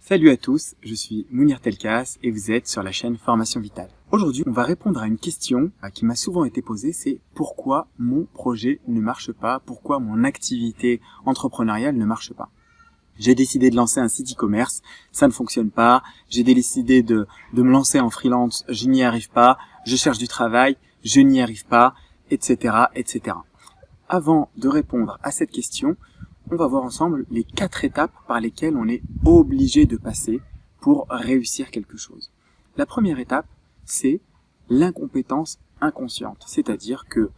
Salut à tous, je suis Mounir Telkas et vous êtes sur la chaîne Formation Vitale. Aujourd'hui, on va répondre à une question qui m'a souvent été posée, c'est pourquoi mon projet ne marche pas, pourquoi mon activité entrepreneuriale ne marche pas. J'ai décidé de lancer un site e-commerce, ça ne fonctionne pas, j'ai décidé de me lancer en freelance, je n'y arrive pas, je cherche du travail, je n'y arrive pas, etc., etc. Avant de répondre à cette question, on va voir ensemble les 4 étapes par lesquelles on est obligé de passer pour réussir quelque chose. La première étape, c'est l'incompétence inconsciente. C'est-à-dire que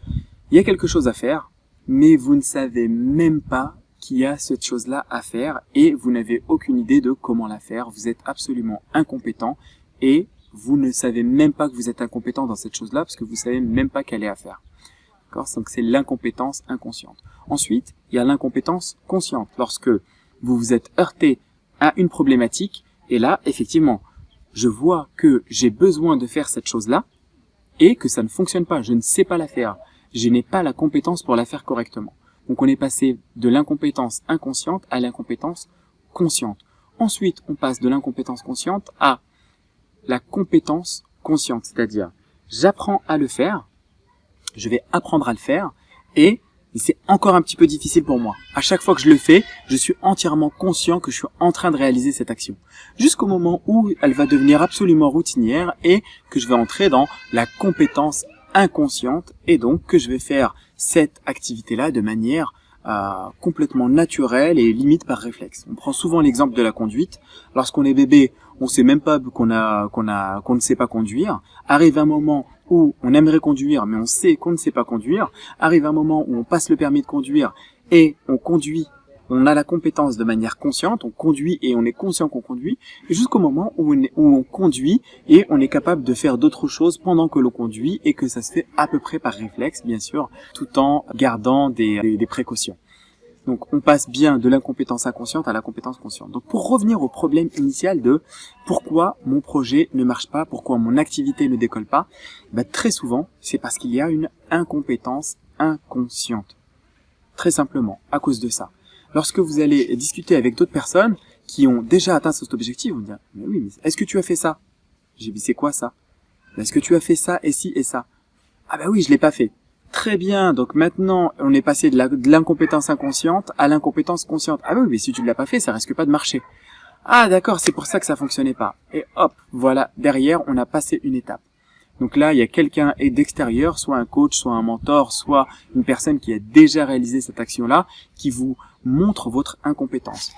il y a quelque chose à faire, mais vous ne savez même pas qu'il y a cette chose-là à faire et vous n'avez aucune idée de comment la faire. Vous êtes absolument incompétent et vous ne savez même pas que vous êtes incompétent dans cette chose-là parce que vous savez même pas qu'elle est à faire. Donc c'est l'incompétence inconsciente. Ensuite, il y a l'incompétence consciente. Lorsque vous vous êtes heurté à une problématique, et là, effectivement, je vois que j'ai besoin de faire cette chose-là, et que ça ne fonctionne pas, je ne sais pas la faire. Je n'ai pas la compétence pour la faire correctement. Donc on est passé de l'incompétence inconsciente à l'incompétence consciente. Ensuite, on passe de l'incompétence consciente à la compétence consciente, c'est-à-dire j'apprends à le faire, je vais apprendre à le faire et c'est encore un petit peu difficile pour moi. À chaque fois que je le fais, je suis entièrement conscient que je suis en train de réaliser cette action. Jusqu'au moment où elle va devenir absolument routinière et que je vais entrer dans la compétence inconsciente et donc que je vais faire cette activité-là de manière complètement naturelle et limite par réflexe. On prend souvent l'exemple de la conduite. Lorsqu'on est bébé, on sait même pas qu'on ne sait pas conduire. Arrive un moment où on aimerait conduire, mais on sait qu'on ne sait pas conduire. Arrive un moment où on passe le permis de conduire et on conduit. On a la compétence de manière consciente, on conduit et on est conscient qu'on conduit, jusqu'au moment où on conduit et on est capable de faire d'autres choses pendant que l'on conduit et que ça se fait à peu près par réflexe, bien sûr, tout en gardant des précautions. Donc on passe bien de l'incompétence inconsciente à la compétence consciente. Donc pour revenir au problème initial de pourquoi mon projet ne marche pas, pourquoi mon activité ne décolle pas, très souvent c'est parce qu'il y a une incompétence inconsciente. Très simplement, à cause de ça. Lorsque vous allez discuter avec d'autres personnes qui ont déjà atteint cet objectif, vous dire mais oui, mais est-ce que tu as fait ça? J'ai dit c'est quoi ça? Est-ce que tu as fait ça et ci et ça? Ah oui, je l'ai pas fait. Très bien, donc maintenant on est passé de l'incompétence inconsciente à l'incompétence consciente. Ah oui, mais si tu ne l'as pas fait, ça risque pas de marcher. Ah d'accord, c'est pour ça que ça fonctionnait pas. Et hop, voilà, derrière on a passé une étape. Donc là, il y a quelqu'un d'extérieur, soit un coach, soit un mentor, soit une personne qui a déjà réalisé cette action-là, qui vous montre votre incompétence.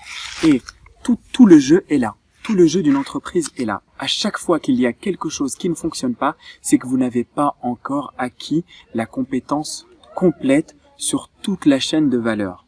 Et tout le jeu est là. Tout le jeu d'une entreprise est là. À chaque fois qu'il y a quelque chose qui ne fonctionne pas, c'est que vous n'avez pas encore acquis la compétence complète sur toute la chaîne de valeur.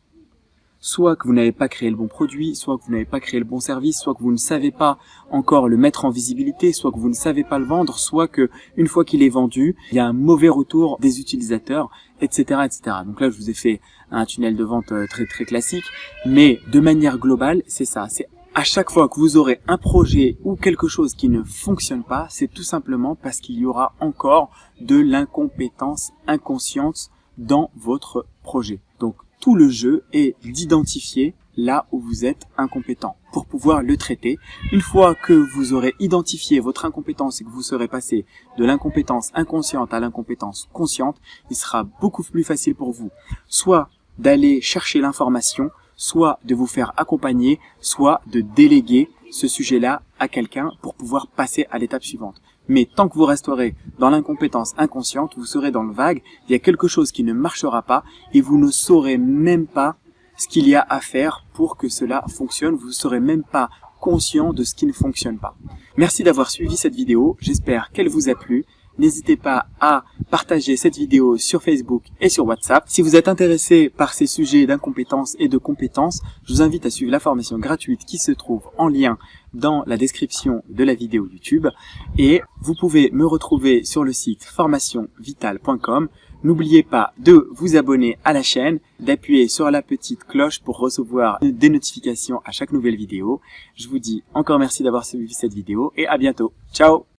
Soit que vous n'avez pas créé le bon produit, soit que vous n'avez pas créé le bon service, soit que vous ne savez pas encore le mettre en visibilité, soit que vous ne savez pas le vendre, soit que une fois qu'il est vendu, il y a un mauvais retour des utilisateurs, etc., etc. Donc là, je vous ai fait un tunnel de vente très très classique, mais de manière globale, c'est ça. C'est à chaque fois que vous aurez un projet ou quelque chose qui ne fonctionne pas, c'est tout simplement parce qu'il y aura encore de l'incompétence inconsciente dans votre projet. Donc tout le jeu est d'identifier là où vous êtes incompétent pour pouvoir le traiter. Une fois que vous aurez identifié votre incompétence et que vous serez passé de l'incompétence inconsciente à l'incompétence consciente, il sera beaucoup plus facile pour vous soit d'aller chercher l'information, soit de vous faire accompagner, soit de déléguer ce sujet-là à quelqu'un pour pouvoir passer à l'étape suivante. Mais tant que vous resterez dans l'incompétence inconsciente, vous serez dans le vague, il y a quelque chose qui ne marchera pas et vous ne saurez même pas ce qu'il y a à faire pour que cela fonctionne. Vous ne serez même pas conscient de ce qui ne fonctionne pas. Merci d'avoir suivi cette vidéo, j'espère qu'elle vous a plu. N'hésitez pas à partager cette vidéo sur Facebook et sur WhatsApp. Si vous êtes intéressé par ces sujets d'incompétence et de compétences, je vous invite à suivre la formation gratuite qui se trouve en lien dans la description de la vidéo YouTube. Et vous pouvez me retrouver sur le site formationvitale.com. N'oubliez pas de vous abonner à la chaîne, d'appuyer sur la petite cloche pour recevoir des notifications à chaque nouvelle vidéo. Je vous dis encore merci d'avoir suivi cette vidéo et à bientôt. Ciao!